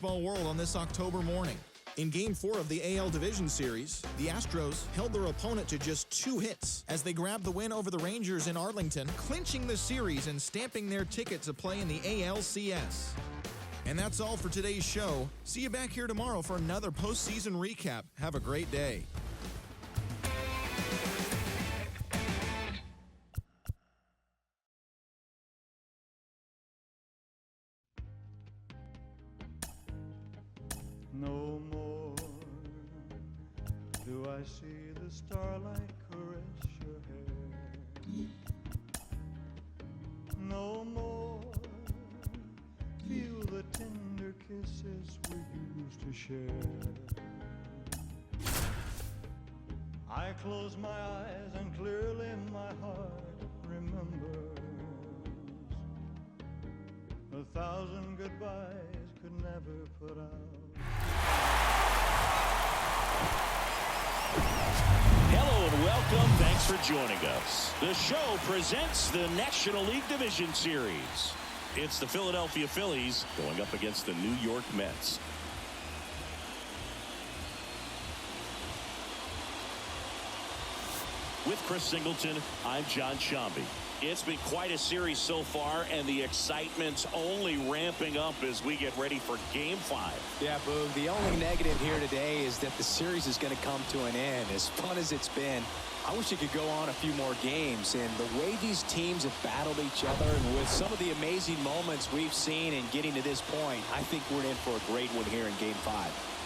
Baseball world on this October morning. In Game 4 of the AL Division Series, the Astros held their opponent to just 2 hits as they grabbed the win over the Rangers in Arlington, clinching the series and stamping their ticket to play in the ALCS. And that's all for today's show. See you back here tomorrow for another postseason recap. Have a great day. No more do I see the starlight caress your hair. No more feel the tender kisses we used to share. I close my eyes and clearly my heart remembers 1,000 goodbyes could never put out. Hello and welcome. Thanks for joining us. The show presents the National League Division Series. It's the Philadelphia Phillies going up against the New York Mets. With Chris Singleton, I'm John Shambi. It's been quite a series so far, and the excitement's only ramping up as we get ready for Game 5. Yeah, Boog, the only negative here today is that the series is going to come to an end. As fun as it's been, I wish it could go on a few more games. And the way these teams have battled each other, and with some of the amazing moments we've seen in getting to this point, I think we're in for a great one here in Game 5.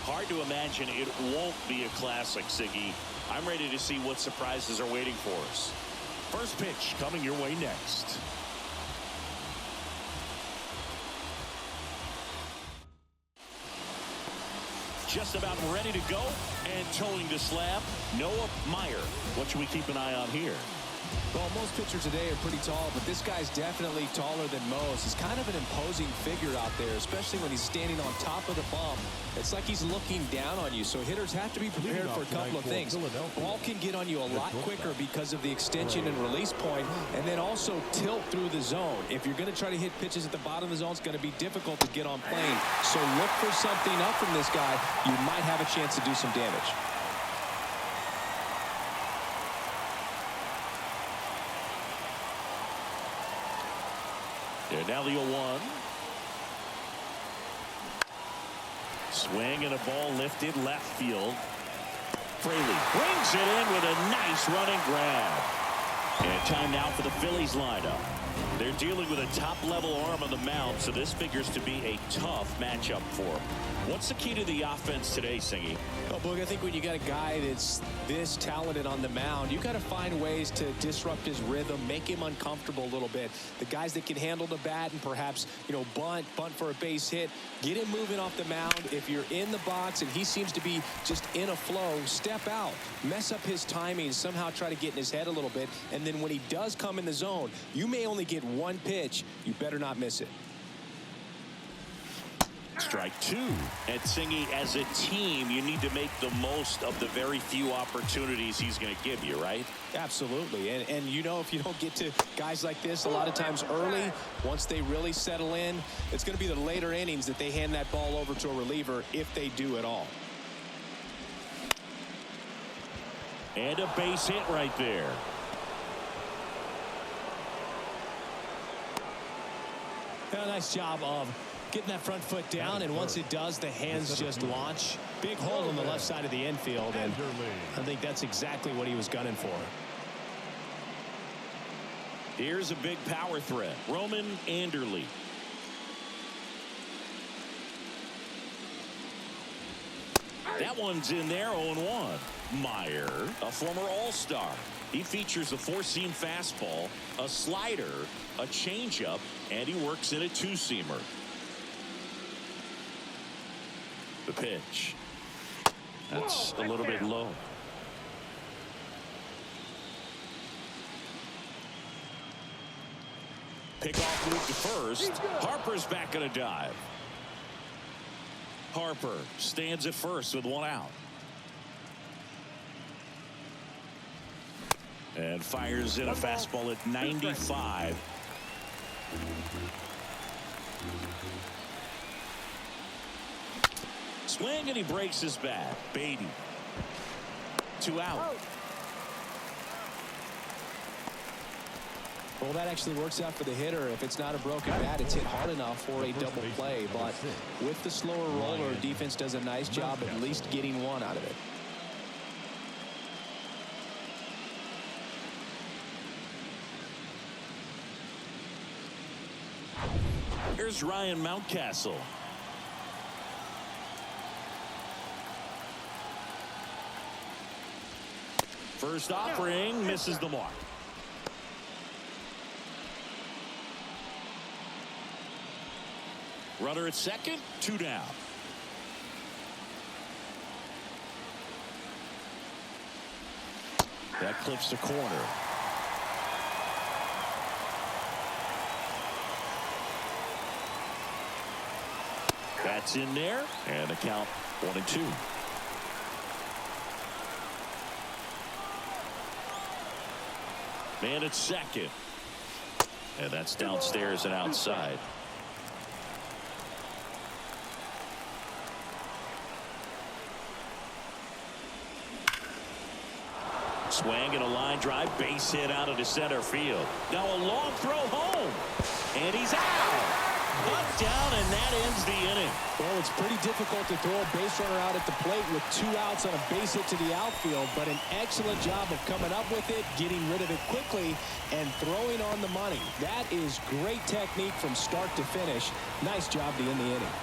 Hard to imagine it won't be a classic, Siggy. I'm ready to see what surprises are waiting for us. First pitch coming your way next. Just about ready to go and towing the slab, Noah Meyer. What should we keep an eye on here? Well, most pitchers today are pretty tall, but this guy's definitely taller than most. He's kind of an imposing figure out there, especially when he's standing on top of the bump. It's like he's looking down on you, so hitters have to be prepared for a couple of things. Ball can get on you a lot quicker because of the extension and release point, and then also tilt through the zone. If you're going to try to hit pitches at the bottom of the zone, it's going to be difficult to get on plane. So look for something up from this guy. You might have a chance to do some damage. And now the 0-1. Swing and a ball lifted left field. Fraley brings it in with a nice running grab. And time now for the Phillies lineup. They're dealing with a top-level arm on the mound, so this figures to be a tough matchup for them. What's the key to the offense today, Singy? Well, Boog, I think when you got a guy that's this talented on the mound, you got to find ways to disrupt his rhythm, make him uncomfortable a little bit. The guys that can handle the bat and perhaps, bunt for a base hit, get him moving off the mound. If you're in the box and he seems to be just in a flow, step out, mess up his timing, somehow try to get in his head a little bit. And then when he does come in the zone, you may only get one pitch. You better not miss it. Strike 2. And Singy, as a team, you need to make the most of the very few opportunities he's going to give you, right? Absolutely. And if you don't get to guys like this a lot of times early, once they really settle in, it's going to be the later innings that they hand that ball over to a reliever if they do at all. And a base hit right there. A nice job of getting that front foot down, and once it does, the hands just launch. Big hole on the left side of the infield, and I think that's exactly what he was gunning for. Here's a big power threat. Roman Anderle. That one's in there, 0-1. Meyer, a former All-Star. He features a four-seam fastball, a slider, a changeup, and he works in a two-seamer. The pitch. That's a little bit low. Pickoff move to first. Harper's back in a dive. Harper stands at first with one out. And fires in a fastball at 95. Swing, and he breaks his bat. Beatty. 2 out. Well, that actually works out for the hitter. If it's not a broken bat, it's hit hard enough for a double play. But with the slower roller, defense does a nice job at least getting one out of it. Here's Ryan Mountcastle. First offering misses the mark. Runner at second, 2 down. That clips the corner. That's in there, and the count 1-2. Man at second, and that's downstairs and outside. Swing and a line drive, base hit out into center field. Now a long throw home, and he's out. Butt down, and that ends the inning. Well, it's pretty difficult to throw a base runner out at the plate with 2 outs on a base hit to the outfield, but an excellent job of coming up with it, getting rid of it quickly, and throwing on the money. That is great technique from start to finish. Nice job to end the inning.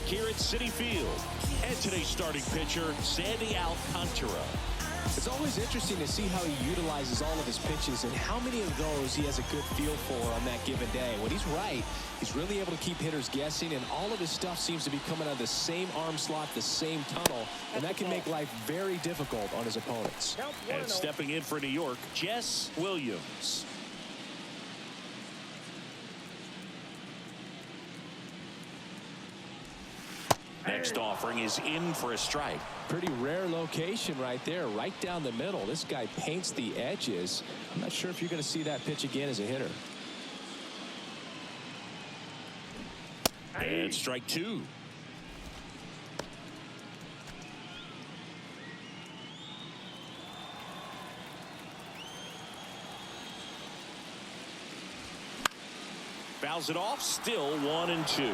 Here at Citi Field, and today's starting pitcher, Sandy Alcantara. It's always interesting to see how he utilizes all of his pitches and how many of those he has a good feel for on that given day. When he's right, he's really able to keep hitters guessing, and all of his stuff seems to be coming out of the same arm slot, the same tunnel, and that can make life very difficult on his opponents. And stepping in for New York, Jess Williams. Next offering is in for a strike. Pretty rare location right there, right down the middle. This guy paints the edges. I'm not sure if you're going to see that pitch again as a hitter. And strike 2. Fouls it off, still 1-2.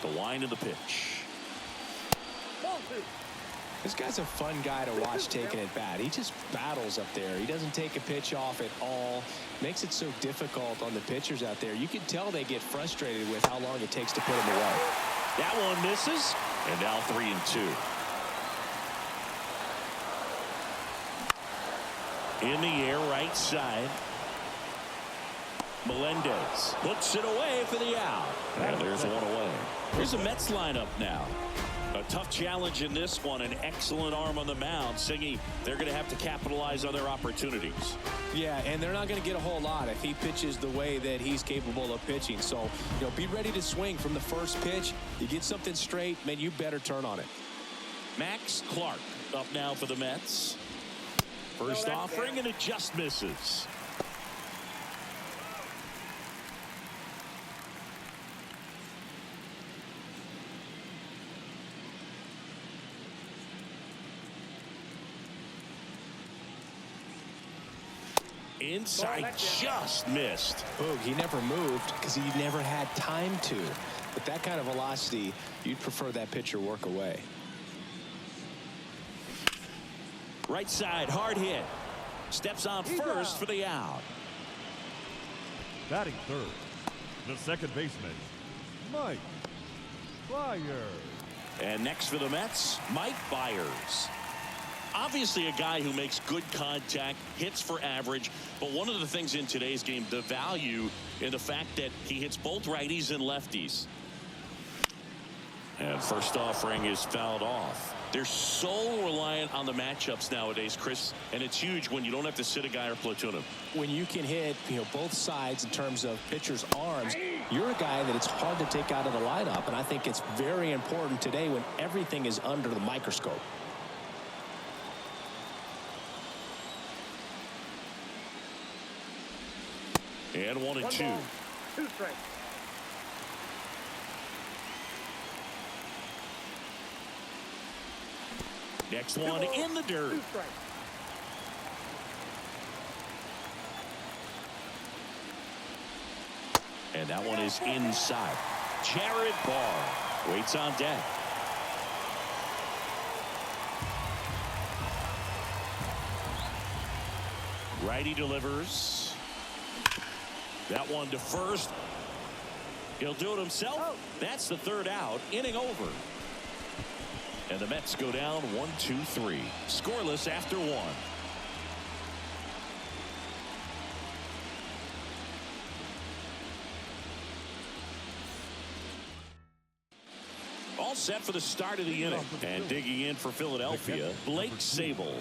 The wind of the pitch. This guy's a fun guy to watch taking at bat. He just battles up there. He doesn't take a pitch off at all. Makes it so difficult on the pitchers out there. You can tell they get frustrated with how long it takes to put him away. That one misses, and now 3-2. In the air, right side. Melendez puts it away for the out. And there's one away. Here's the Mets lineup now. A tough challenge in this one. An excellent arm on the mound. Singy, they're going to have to capitalize on their opportunities. Yeah, and they're not going to get a whole lot if he pitches the way that he's capable of pitching. So, be ready to swing from the first pitch. You get something straight, man, you better turn on it. Max Clark up now for the Mets. First offering, and it just misses. Inside, just missed. Boog, he never moved because he never had time to. With that kind of velocity, you'd prefer that pitcher work away. Right side, hard hit. Steps on first for the out. Batting third, the second baseman, Mike Byers. And next for the Mets, Mike Byers. Obviously a guy who makes good contact, hits for average, but one of the things in today's game, the value in the fact that he hits both righties and lefties. And first offering is fouled off. They're so reliant on the matchups nowadays, Chris, and it's huge when you don't have to sit a guy or platoon him. When you can hit, both sides in terms of pitchers' arms, you're a guy that it's hard to take out of the lineup, and I think it's very important today when everything is under the microscope. And 1-2. 2 strikes. Next one in the dirt. 2 strikes. And that one is inside. Jared Barr waits on deck. Righty delivers. That one to first. He'll do it himself. That's the third out. Inning over. And the Mets go down 1-2-3. Scoreless after 1. All set for the start of the inning. And digging in for Philadelphia, Blake Sabol.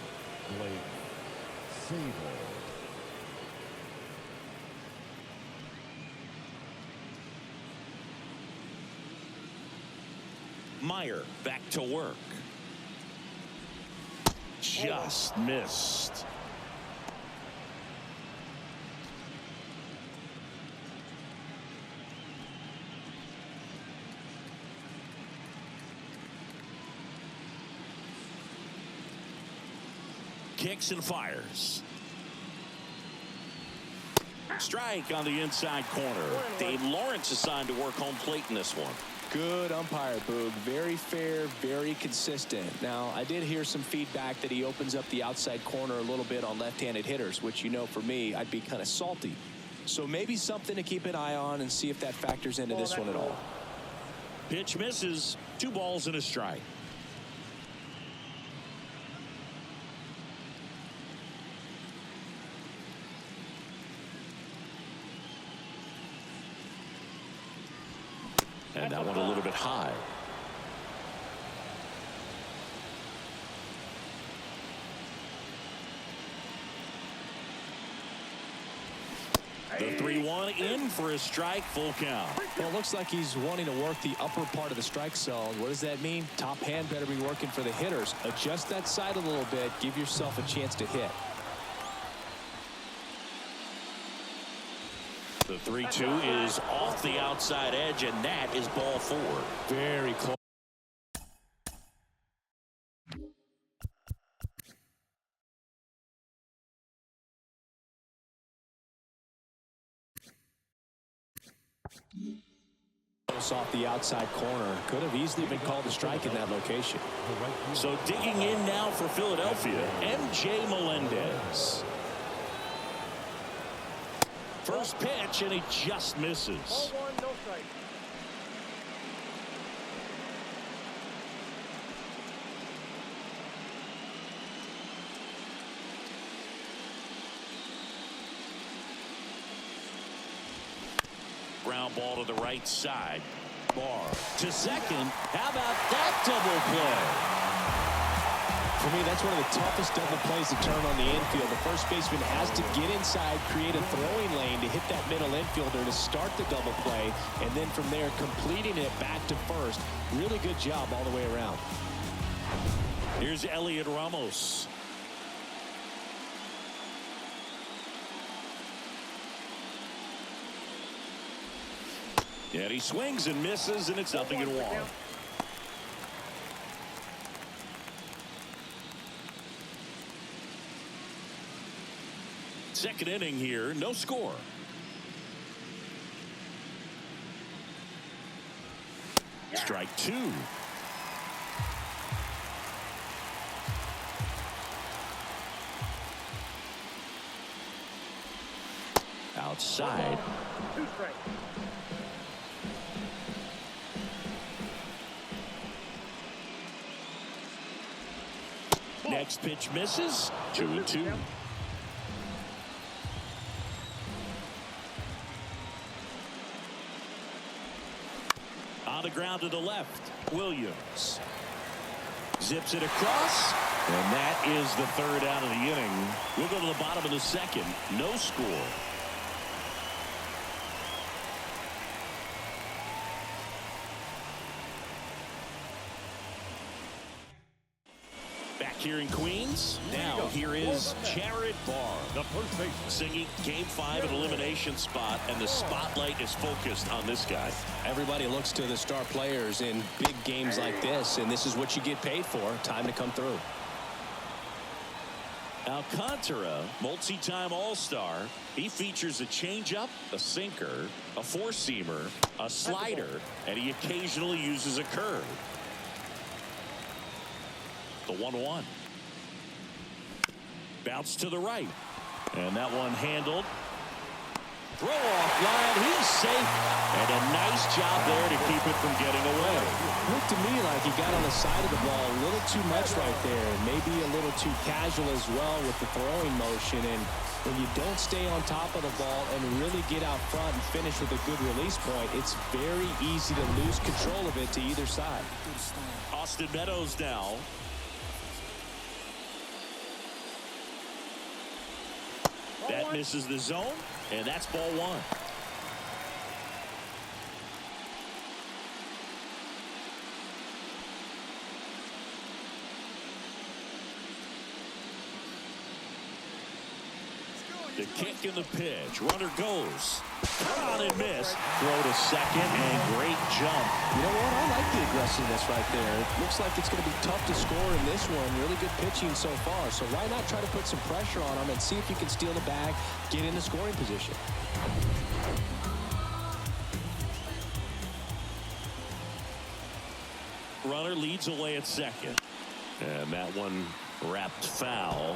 Meyer back to work. Just missed. Kicks and fires. Strike on the inside corner. Dave Lawrence assigned to work home plate in this one. Good umpire, Boog. Very fair, very consistent. Now, I did hear some feedback that he opens up the outside corner a little bit on left-handed hitters, which, for me, I'd be kind of salty. So maybe something to keep an eye on and see if that factors into this one at all. Pitch misses. 2 balls and a strike. And that one a little bit high. The 3-1 in for a strike, full count. Well, it looks like he's wanting to work the upper part of the strike zone. What does that mean? Top hand better be working for the hitters. Adjust that side a little bit. Give yourself a chance to hit. The 3-2 is off the outside edge, and that is ball 4. Very close. Off the outside corner. Could have easily been called a strike in that location. So digging in now for Philadelphia, MJ Melendez. First pitch, and he just misses. 1, no strike. Ground ball to the right side. Barr to second. How about that double play? For me, that's one of the toughest double plays to turn on the infield. The first baseman has to get inside, create a throwing lane to hit that middle infielder to start the double play, and then from there completing it back to first. Really good job all the way around. Here's Elliot Ramos. And he swings and misses, and it's 0-1. Second inning here, no score. Strike 2. Outside. 2 strikes. Next pitch misses. 2-2. On the ground to the left, Williams zips it across, and that is the third out of the inning. We'll go to the bottom of the second. No score. Back here in Queens, now here is Jared Barr, The first baseman. singing Game 5 an elimination spot, and the spotlight is focused on this guy. Everybody looks to the star players in big games like this, and this is what you get paid for. Time to come through. Alcantara, multi-time All-Star. He features a changeup, a sinker, a four-seamer, a slider, and he occasionally uses a curve. The 1-1. Bounce to the right. And that one handled. Throw off line. He's safe. And a nice job there to keep it from getting away. Looked to me like he got on the side of the ball a little too much right there. Maybe a little too casual as well with the throwing motion. And when you don't stay on top of the ball and really get out front and finish with a good release point, it's very easy to lose control of it to either side. Austin Meadows now. That misses the zone, and that's ball one. The kick and the pitch. Runner goes. On and miss. Throw to second, and great jump. You know what? I like the aggressiveness right there. It looks like it's going to be tough to score in this one. Really good pitching so far. So why not try to put some pressure on him and see if you can steal the bag, get in the scoring position. Runner leads away at second. And that one wrapped foul.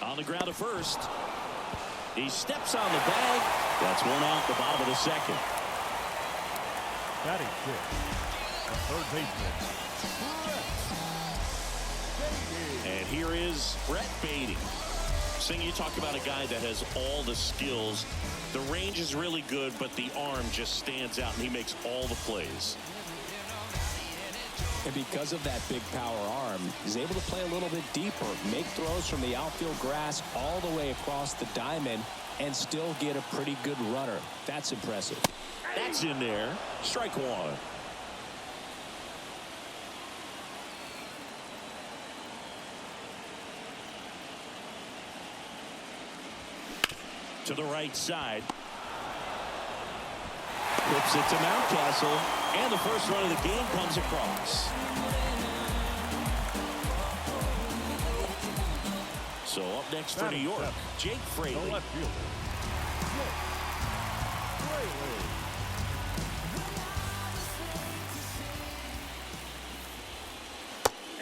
On the ground to first. He steps on the bag. That's one out the bottom of the second. Batting fifth. The third baseman. And here is Brett Beatty. Sing, you talk about a guy that has all the skills. The range is really good, but the arm just stands out, and he makes all the plays. And because of that big power arm, he's able to play a little bit deeper, make throws from the outfield grass all the way across the diamond, and still get a pretty good runner. That's impressive. That's in there. Strike one. To the right side. Flips it to Mountcastle, and the first run of the game comes across. So up next for New York, Jake Fraley. The left fielder.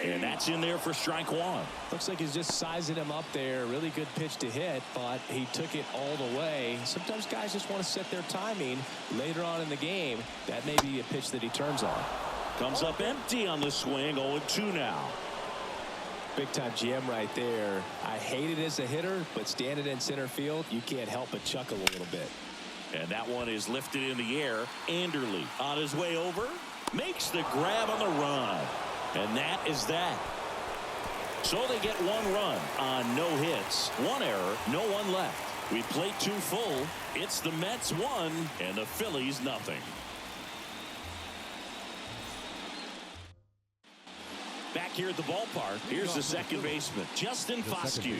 And that's in there for strike one. Looks like he's just sizing him up there. Really good pitch to hit, but he took it all the way. Sometimes guys just want to set their timing later on in the game. That may be a pitch that he turns on. Comes up empty on the swing. 0-2 now. Big time GM right there. I hate it as a hitter, but standing in center field, you can't help but chuckle a little bit. And that one is lifted in the air. Anderle on his way over. Makes the grab on the run. And that is that. So they get one run on no hits, one error, no one left. We played two full. It's the Mets 1 and the Phillies nothing. Back here at the ballpark, here's the second baseman, Justin Foscue.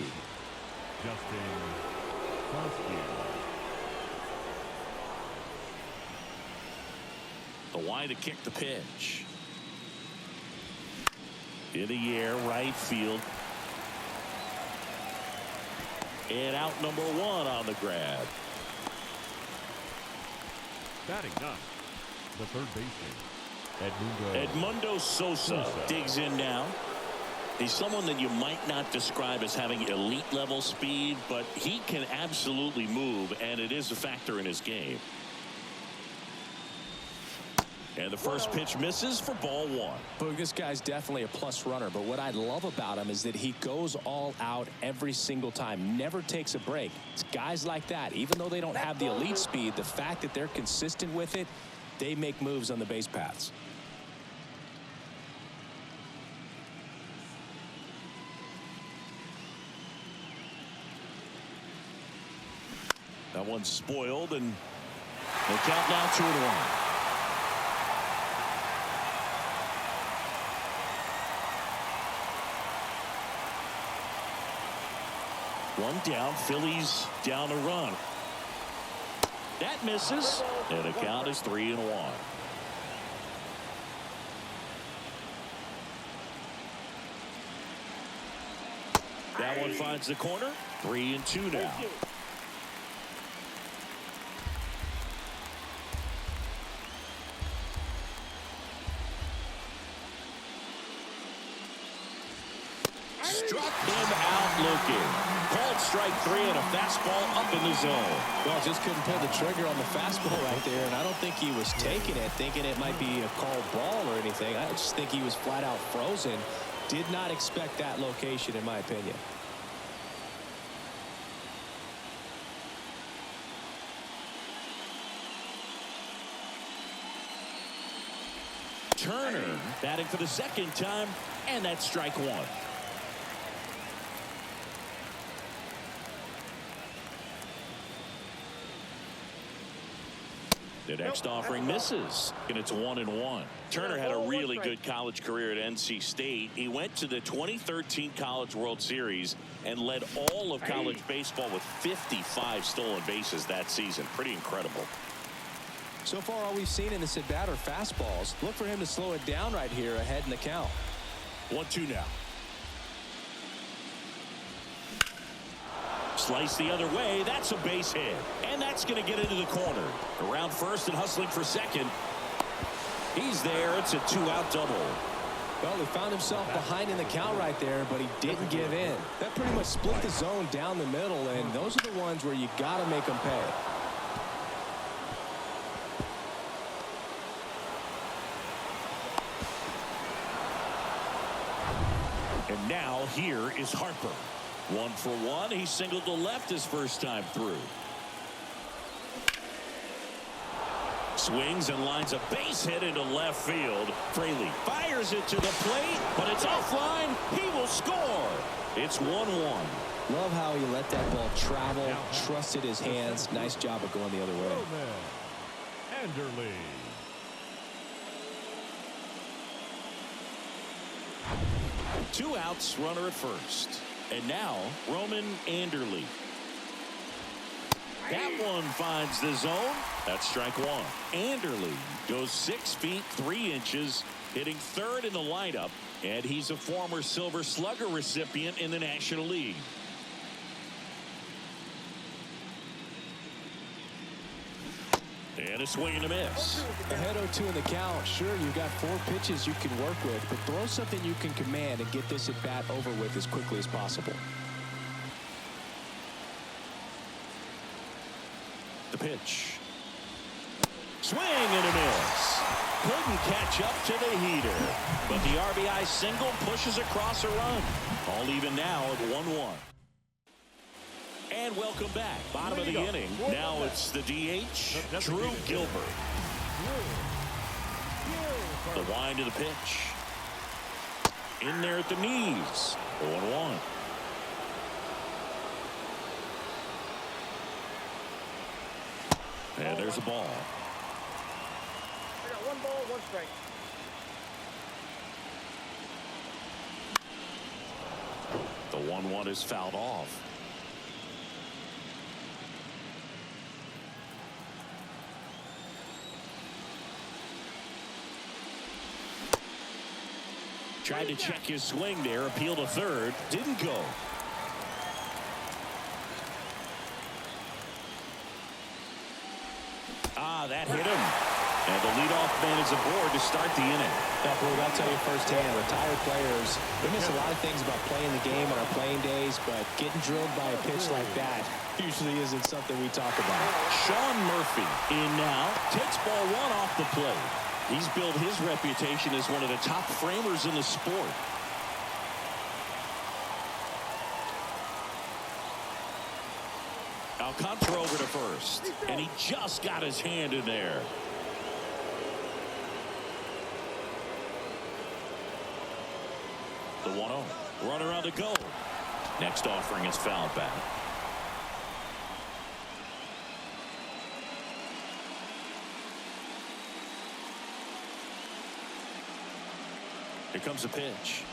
Justin Foscue. The line to kick the pitch. In the air, right field. And out number one on the grab. Batting ninth, the third baseman, Edmundo Sosa digs in now. He's someone that you might not describe as having elite level speed, but he can absolutely move, and it is a factor in his game. And the first pitch misses for ball one. Boog, this guy's definitely a plus runner, but what I love about him is that he goes all out every single time, never takes a break. It's guys like that, even though they don't have the elite speed, the fact that they're consistent with it, they make moves on the base paths. That one's spoiled, and the count now 2-1. One down, Phillies down a run. That misses, and the count is 3-1. That one finds the corner. 3-2 now. Struck him out looking. Called strike 3 and a fastball up in the zone. Well, just couldn't pull the trigger on the fastball right there, and I don't think he was taking it, thinking it might be a called ball or anything. I just think he was flat out frozen. Did not expect that location, in my opinion. Turner batting for the second time, and that's strike one. The next offering misses, and it's 1-1. Turner had a really good college career at NC State. He went to the 2013 College World Series and led all of college baseball with 55 stolen bases that season. Pretty incredible. So far, all we've seen in this at-bat are fastballs. Look for him to slow it down right here ahead in the count. 1-2 now. Slice the other way. That's a base hit. And that's going to get into the corner. Around first and hustling for second. He's there. It's a 2-out double. Well, he found himself behind in the count right there, but he didn't give in. That pretty much split the zone down the middle, and those are the ones where you got to make them pay. And now here is Harper. 1 for 1. He singled to left his first time through. Swings and lines a base hit into left field. Fraley fires it to the plate, but it's offline. He will score. It's 1-1. Love how he let that ball travel, trusted his hands. Nice job of going the other way. Anderle. 2 outs, runner at first. And now, Roman Anderle. That one finds the zone. That's strike one. Anderle goes 6 feet 3 inches, hitting third in the lineup, and he's a former Silver Slugger recipient in the National League. And a swing and a miss. Ahead 0-2 in the count. Sure, you've got 4 pitches you can work with, but throw something you can command and get this at bat over with as quickly as possible. The pitch. Swing and a miss. Couldn't catch up to the heater, but the RBI single pushes across a run. All even now at 1-1. And welcome back. Bottom of the inning. Now it's the DH, Drew Gilbert. The wind of the pitch. In there at the knees. 0-1. And there's a ball. I got 1 ball, 1 strike. The 1-1 is fouled off. Tried to check his swing there, appeal to third, didn't go. That hit him. And the leadoff man is aboard to start the inning. I'll tell you firsthand, retired players, they miss a lot of things about playing the game on our playing days, but getting drilled by a pitch like that usually isn't something we talk about. Sean Murphy in now, takes ball 1 off the plate. He's built his reputation as one of the top framers in the sport. Alcantara over to first, and he just got his hand in there. The 1-0. Runner on the go. Next offering is fouled back. Here comes a pitch.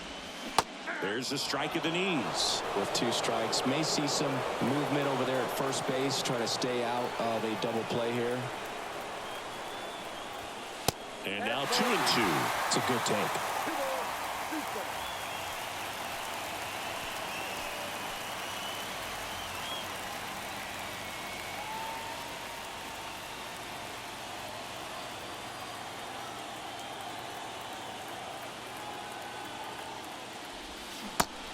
There's the strike at the knees. With 2 strikes, may see some movement over there at first base, trying to stay out of a double play here. And now 2-2. It's a good take.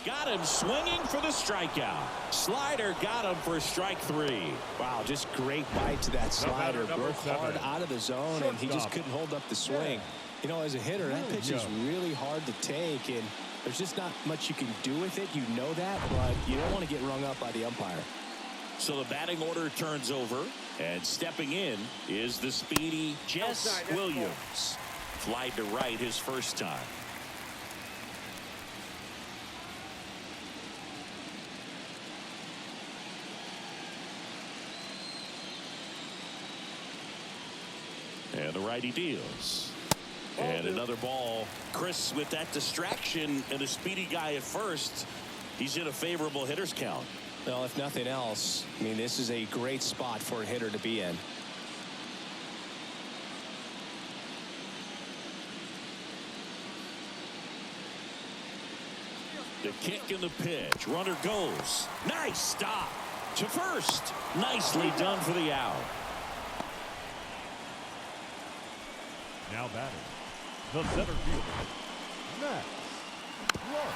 Got him swinging for the strikeout. Slider got him for strike 3. Wow, just great bite to that slider. Number Broke 7. hard out of the zone, and he just couldn't hold up the swing. You know, as a hitter, that pitch is really hard to take, and there's just not much you can do with it. You know that, but you don't want to get rung up by the umpire. So the batting order turns over, and stepping in is the speedy Jess Williams. Flied to right his first time. And the righty deals. And another ball. Chris, with that distraction and a speedy guy at first, he's in a favorable hitter's count. Well, if nothing else, I mean, this is a great spot for a hitter to be in. The kick and the pitch. Runner goes. Nice stop to first. Nicely done for the out. Now batting, the center fielder, Max Clark.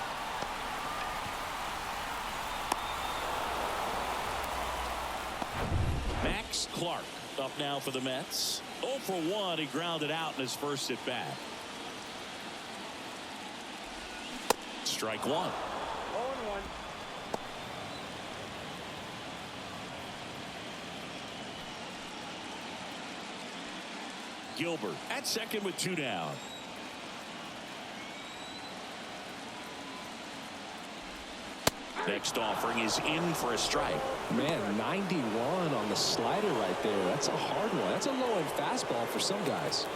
Max Clark up now for the Mets. 0 for 1. He grounded out in his first at bat. Strike 1. 0-1. Gilbert at second with 2 down. Next offering is in for a strike. Man, 91 on the slider right there. That's a hard one. That's a low-end fastball for some guys.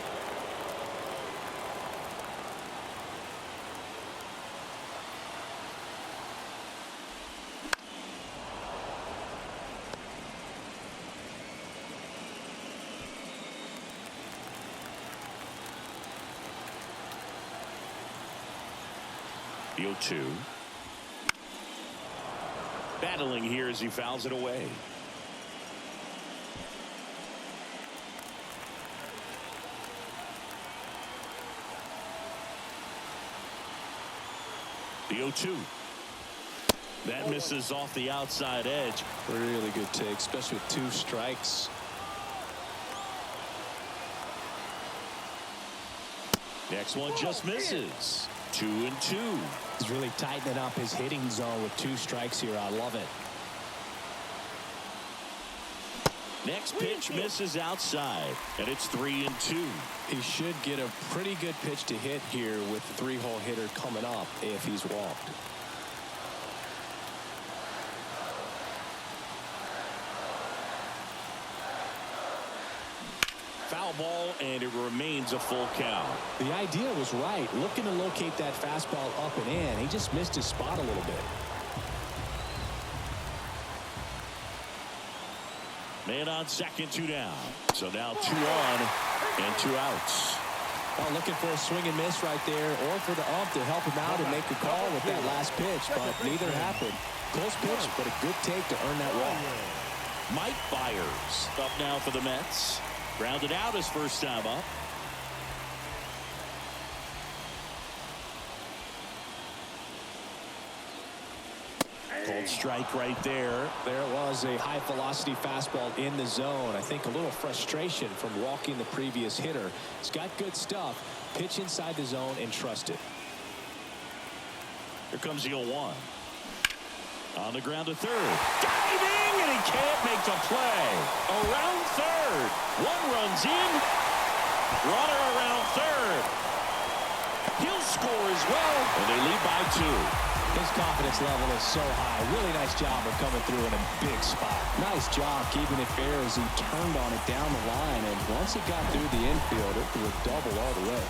The 0-2. Battling here as he fouls it away. The 0-2. That misses off the outside edge. Really good take, especially with 2 strikes. Next one just misses. 2-2. He's really tightening up his hitting zone with 2 strikes here. I love it. Next pitch misses outside, and it's 3-2. He should get a pretty good pitch to hit here with the 3-hole hitter coming up if he's walked. Foul ball, and it remains a full count. The idea was right. Looking to locate that fastball up and in. He just missed his spot a little bit. Man on second, 2 down. So now 2 on and 2 outs. Well, looking for a swing and miss right there, or for the ump to help him out and make a call with that last pitch, but neither happened. Close pitch, but a good take to earn that walk. Mike Byers up now for the Mets. Grounded out his first time up. Called strike right there. There it was, a high-velocity fastball in the zone. I think a little frustration from walking the previous hitter. It's got good stuff. Pitch inside the zone and trust it. Here comes the 0-1. On the ground to third. Diving, and he can't make the play. Around third. One runs in. Runner around third. He'll score as well, and they lead by 2. His confidence level is so high. Really nice job of coming through in a big spot. Nice job keeping it fair as he turned on it down the line. And once it got through the infield, it was a double all the way.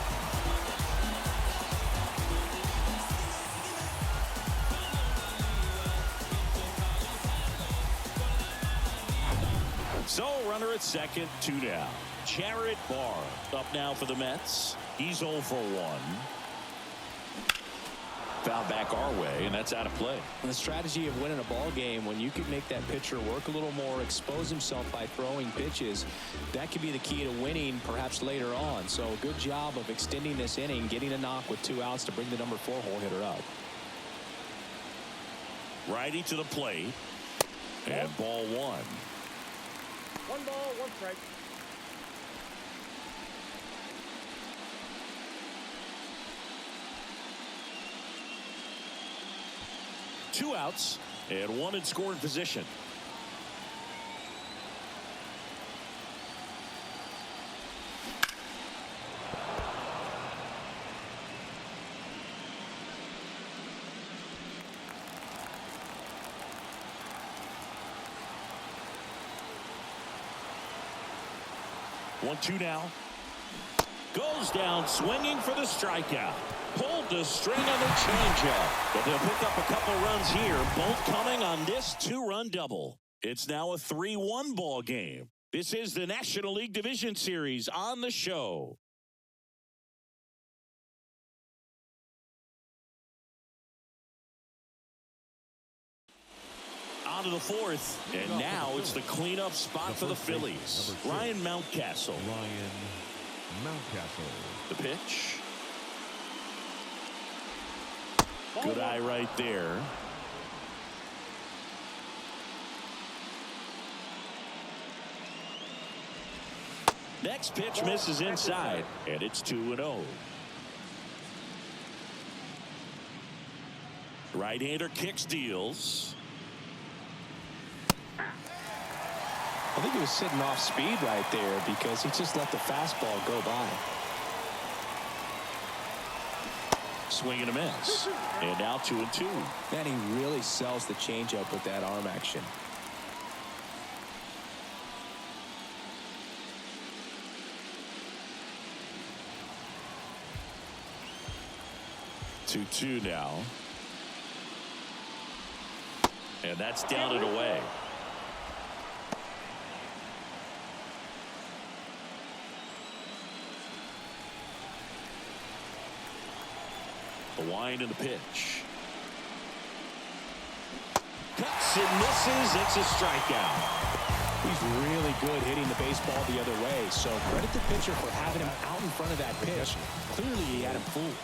So, runner at second, 2 down. Jarrett Barr up now for the Mets. He's 0 for 1. Foul back our way, and that's out of play. The strategy of winning a ball game, when you can make that pitcher work a little more, expose himself by throwing pitches, that could be the key to winning perhaps later on. So good job of extending this inning, getting a knock with 2 outs to bring the number 4 hole hitter up. Righty to the plate, and ball 1. 1 ball, 1 strike. Two outs and 1 in scoring position. One, 2 now. Goes down swinging for the strikeout. Pulled the string on the changeup. But they'll pick up a couple runs here, both coming on this 2-run double. It's now a 3-1 ball game. This is the National League Division Series on the show. On to the 4th, and now it's the cleanup spot for the Phillies. Ryan Mountcastle. The pitch. Good eye right there. Next pitch misses inside, and it's 2-0. Right-hander kicks, deals. I think he was sitting off speed right there because he just let the fastball go by. Swing and a miss. And now 2-2. Man, he really sells the changeup with that arm action. Two now. And that's down and away. The wind and the pitch. Cuts and misses. It's a strikeout. He's really good hitting the baseball the other way, so credit the pitcher for having him out in front of that pitch. Clearly he had him fooled.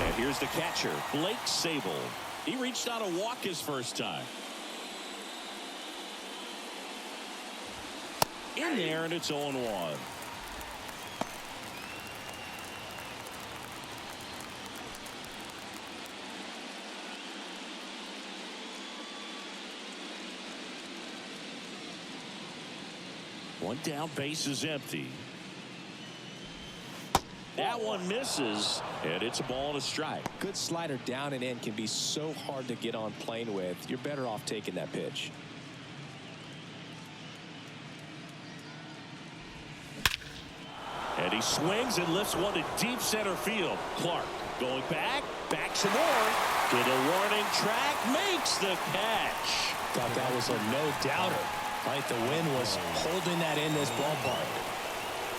And here's the catcher, Blake Sable. He reached out a walk his first time. In there, and it's 0-1. One down, base is empty. That one misses, and it's a ball and a strike. Good slider down and in can be so hard to get on plane with. You're better off taking that pitch. And he swings and lifts one to deep center field. Clark going back some more. To the warning track, makes the catch. Thought that was a no-doubter. Right, the wind was holding that in this ballpark.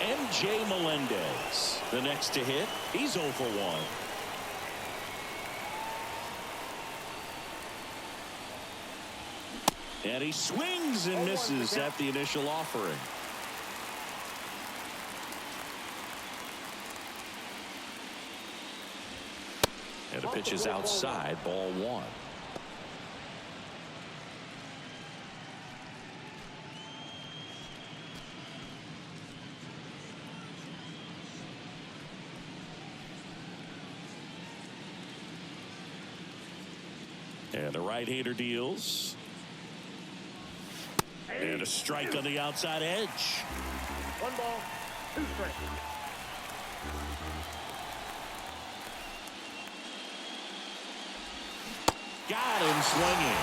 MJ Melendez, the next to hit. He's 0 for 1. And he swings and misses at the initial offering. The pitch is outside, ball one. And the right-hander deals. And a strike on the outside edge. 1 ball, 2 strikes. Got him swinging.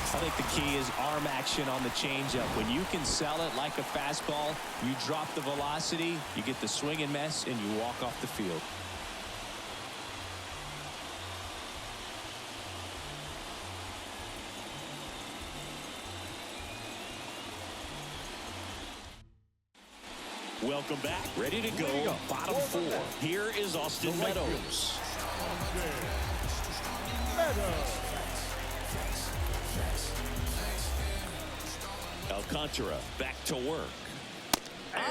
I think the key is arm action on the changeup. When you can sell it like a fastball, you drop the velocity, you get the swing and miss, and you walk off the field. Welcome back. Ready to go. Bottom 4. Here is Austin Meadows. Alcantara back to work.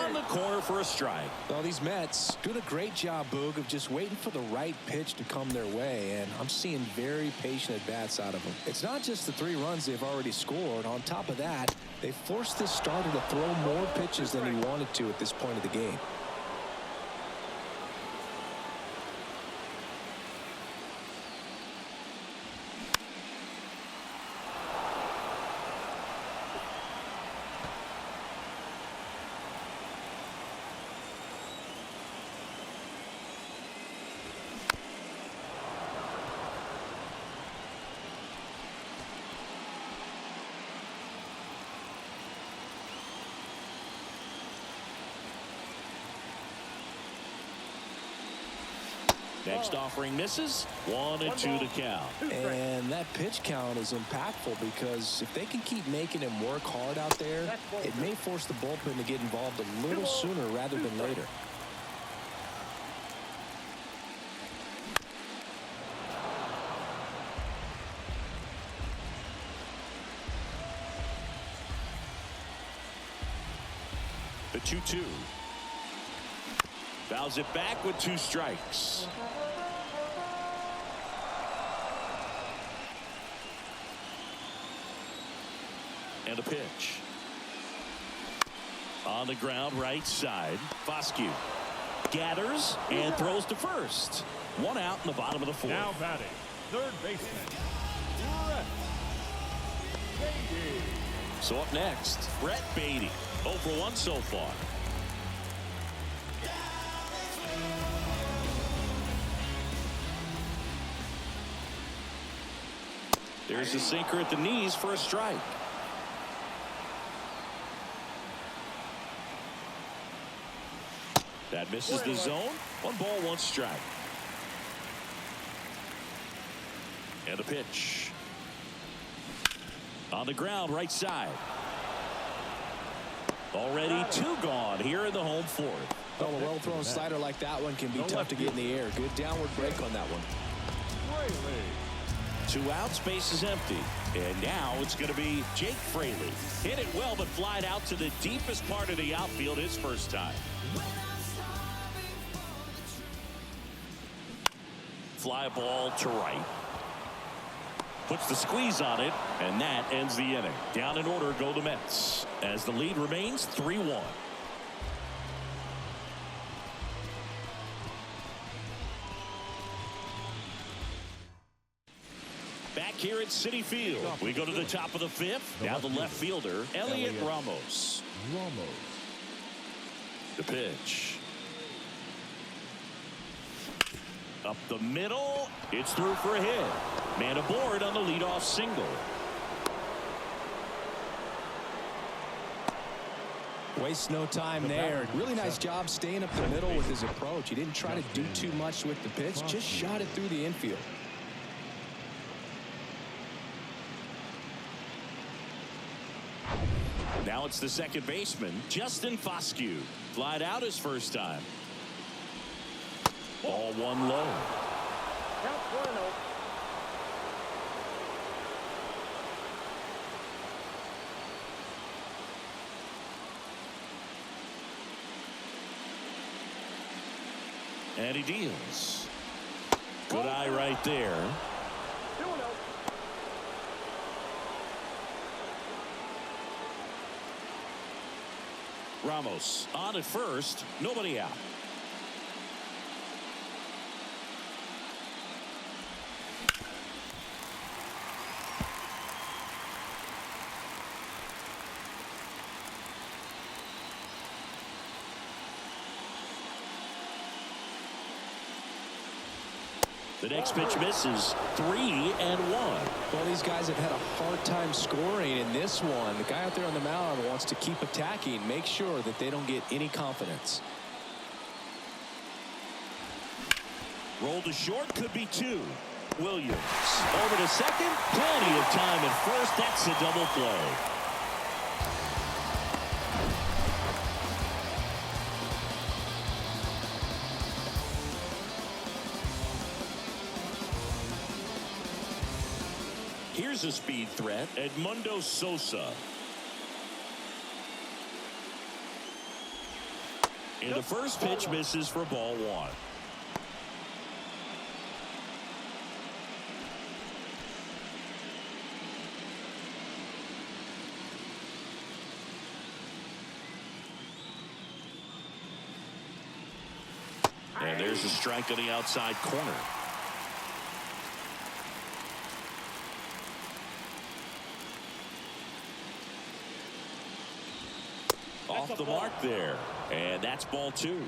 On the corner for a strike. Well, these Mets doing a great job, Boog, of just waiting for the right pitch to come their way, and I'm seeing very patient at-bats out of them. It's not just the 3 runs they've already scored. On top of that, they forced this starter to throw more pitches than he wanted to at this point of the game. Next offering misses. 1-2 to count. And that pitch count is impactful because if they can keep making him work hard out there, it may force the bullpen to get involved a little sooner rather than later. The 2-2. Fouls it back with 2 strikes. And a pitch. On the ground, right side. Foscue gathers and throws to first. 1 out in the bottom of the 4th. Now batting, third baseman, Brett Beatty. So up next, Brett Beatty. 0 for 1 so far. There's a sinker at the knees for a strike. That misses the zone. 1 ball, 1 strike. And a pitch. On the ground, right side. Already 2 gone here in the home 4th. Well, a well-thrown slider like that one can be tough to get in the air. Good downward break on that one. 2 outs, base is empty. And now it's going to be Jake Fraley. Hit it well, but flied out to the deepest part of the outfield his first time. Fly ball to right. Puts the squeeze on it, and that ends the inning. Down in order go the Mets, as the lead remains 3-1. Back here at Citi Field, we go to the top of the 5th. Now the left fielder, Elliot Ramos. The pitch. Up the middle. It's through for a hit. Man aboard on the leadoff single. Wastes no time there. Really nice job staying up the middle with his approach. He didn't try to do too much with the pitch. Just shot it through the infield. Now it's the second baseman, Justin Foscue. Flied out his first time. Ball 1 low. Count 1-0. And he deals. Good eye right there. 2-0. Ramos on at first. Nobody out. The next pitch misses. 3-1. Well, these guys have had a hard time scoring in this one. The guy out there on the mound wants to keep attacking, make sure that they don't get any confidence. Roll to short, could be 2. Williams over to second. Plenty of time at first. That's a double play. Here's a speed threat, Edmundo Sosa. And the first pitch misses for ball 1. And there's a strike on the outside corner. Off the mark there. And that's ball 2.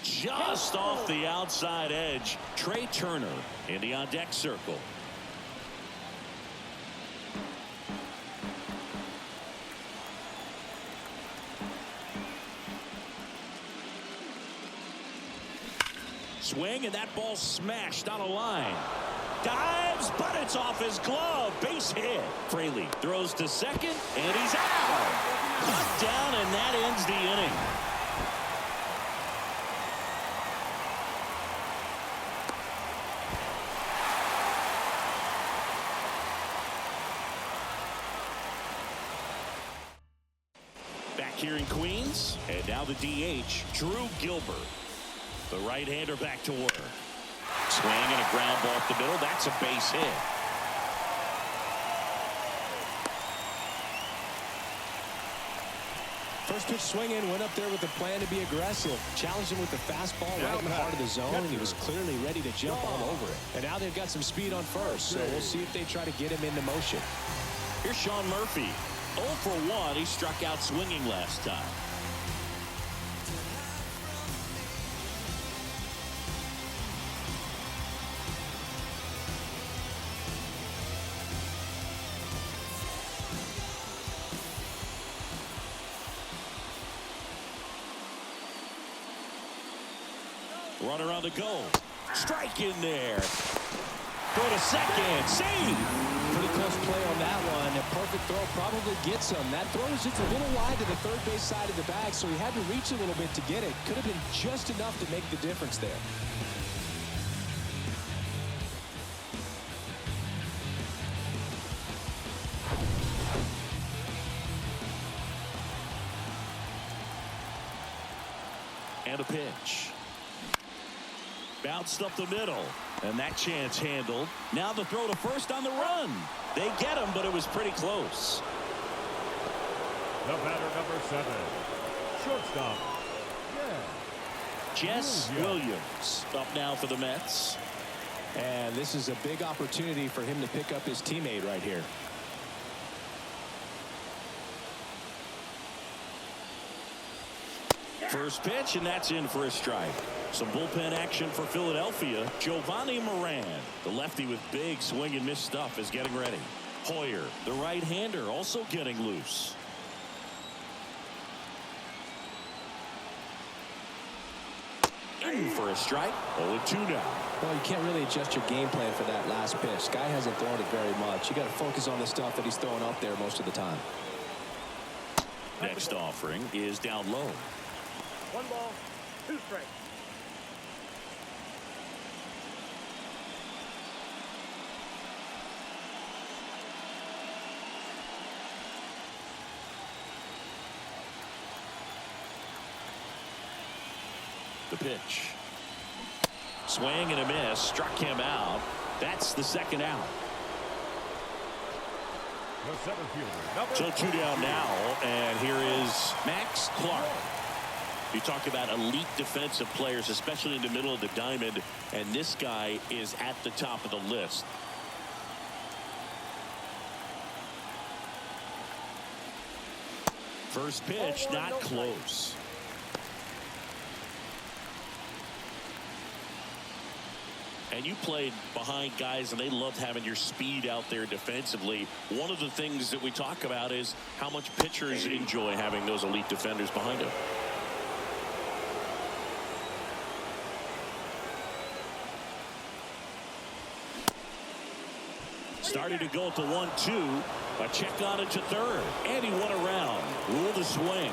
Just off the outside edge. Trey Turner in the on deck circle. Swing, and that ball smashed on a line. Dives, but it's off his glove. Base hit. Fraley throws to second, and he's out. Knocked down, and that ends the inning. Back here in Queens, and now the DH, Drew Gilbert. The right-hander back to work. Swing and a ground ball up the middle. That's a base hit. First pitch swinging, went up there with the plan to be aggressive. Challenged him with the fastball right in the heart of the zone, and he was clearly ready to jump all over it. And now they've got some speed on first, so we'll see if they try to get him into motion. Here's Sean Murphy. 0 for 1. He struck out swinging last time. Runner on the go. Strike in there. Throw to second. Save. Pretty close play on that one. A perfect throw probably gets him. That throw was just a little wide to the third base side of the bag, so he had to reach a little bit to get it. Could have been just enough to make the difference there. And a pitch. Bounced up the middle, and that chance handled. Now the throw to first on the run. They get him, but it was pretty close. The batter, number 7. Shortstop. Jess Williams up now for the Mets. And this is a big opportunity for him to pick up his teammate right here. First pitch, and that's in for a strike. Some bullpen action for Philadelphia. Giovanni Moran, the lefty with big swing and miss stuff, is getting ready. Hoyer, the right-hander, also getting loose. In for a strike. 0-2 now. Well, you can't really adjust your game plan for that last pitch. Guy hasn't thrown it very much. You got to focus on the stuff that he's throwing out there most of the time. Next offering is down low. 1 ball, 2 strikes. The pitch. Swing and a miss. Struck him out. That's the second out. The center fielder, So 2 down now, and here is Max Clark. You talk about elite defensive players, especially in the middle of the diamond, and this guy is at the top of the list. First pitch, not close. And you played behind guys, and they loved having your speed out there defensively. One of the things that we talk about is how much pitchers enjoy having those elite defenders behind them. Started to go at the 1-2. A check on it to third. And he went around. Ruled a swing.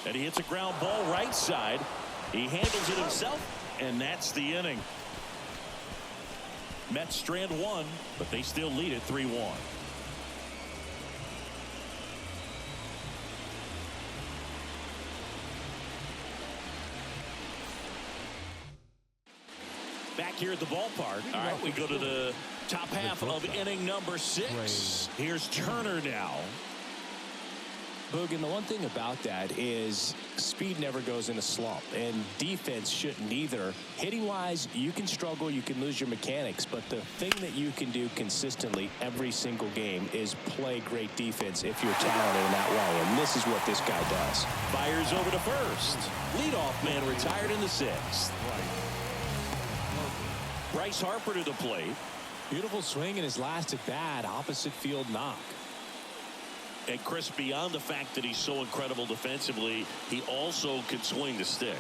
And he hits a ground ball right side. He handles it himself, and that's the inning. Mets strand 1, but they still lead it 3-1. Back here at the ballpark. All right, we go to the top half of inning number 6. Here's Turner now. Boog, and the one thing about that is speed never goes in a slump, and defense shouldn't either. Hitting wise, you can struggle, you can lose your mechanics, but the thing that you can do consistently every single game is play great defense if you're talented in that way, and this is what this guy does. Fires over to first. Leadoff man retired in the 6th. Bryce Harper to the plate. Beautiful swing in his last at bat, opposite field knock. And Chris, beyond the fact that he's so incredible defensively, he also can swing the stick.